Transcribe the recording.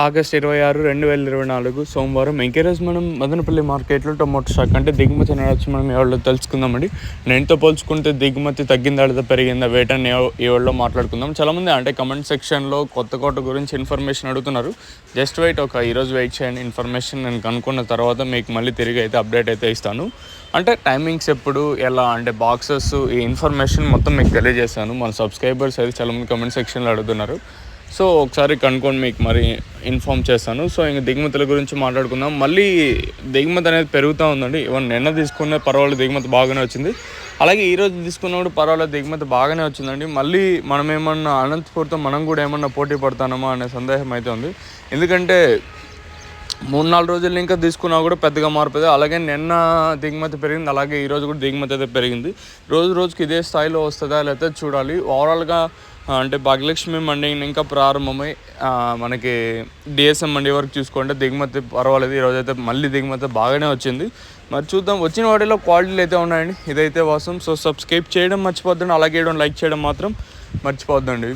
August 26, 2024 సోమవారం. ఈరోజు మనం మదనపల్లి మార్కెట్లో టొమాటో స్టాక్ అంటే దిగుమతి నడవచ్చు మనం ఎవరిలో తెలుసుకుందామండి. నేనుతో పోల్చుకుంటే దిగుమతి తగ్గిందా లేదా పెరిగిందా వేటని ఎవరిలో మాట్లాడుకుందాం. చాలామంది అంటే కమెంట్ సెక్షన్లో కొత్త కోట గురించి ఇన్ఫర్మేషన్ అడుగుతున్నారు. జస్ట్ ఈరోజు వెయిట్ చేయండి. ఇన్ఫర్మేషన్ నేను కనుక్కున్న తర్వాత మీకు మళ్ళీ తిరిగి అయితే అప్డేట్ అయితే ఇస్తాను. అంటే టైమింగ్స్ ఎప్పుడు ఎలా అంటే బాక్సెస్ ఈ ఇన్ఫర్మేషన్ మొత్తం మీకు తెలియజేస్తాను. మన సబ్స్క్రైబర్స్ అయితే చాలామంది కమెంట్ సెక్షన్లో అడుగుతున్నారు. సో ఒకసారి కనుక్కొని మీకు మరి ఇన్ఫామ్ చేస్తాను. సో ఇంక దిగుమతుల గురించి మాట్లాడుకుందాం. మళ్ళీ దిగుమతి అనేది పెరుగుతూ ఉందండి. ఈవెన్ నిన్న తీసుకున్న పర్వాలేదు దిగుమతి బాగానే వచ్చింది. అలాగే ఈరోజు తీసుకున్నప్పుడు పర్వాలేదు దిగుమతి బాగానే వచ్చిందండి. మళ్ళీ మనం ఏమన్నా అనంతపూర్తో మనం కూడా ఏమన్నా పోటీ పడతామా అనే సందేహం అయితే ఉంది. ఎందుకంటే 3-4 రోజులు ఇంకా తీసుకున్నా కూడా పెద్దగా మార్పు. అలాగే నిన్న దిగుమతి పెరిగింది, అలాగే ఈరోజు కూడా దిగుమతి అయితే పెరిగింది. రోజుకి ఇదే స్థాయిలో వస్తుందా లేకపోతే చూడాలి. ఓవరాల్గా అంటే భాగ్యలక్ష్మి మండి ఇంకా ప్రారంభమై మనకి డిఎస్ఎం మండి వరకు చూసుకుంటే దిగుమతి పర్వాలేదు. ఈరోజు అయితే మళ్ళీ దిగుమతి బాగానే వచ్చింది. మరి చూద్దాం. వచ్చిన వాటిలో క్వాలిటీలు అయితే ఉన్నాయండి, ఇదైతే వాస్తవం. సో సబ్స్క్రైబ్ చేయడం మర్చిపోద్దండి, అలాగే లైక్ చేయడం మాత్రం మర్చిపోద్దండి.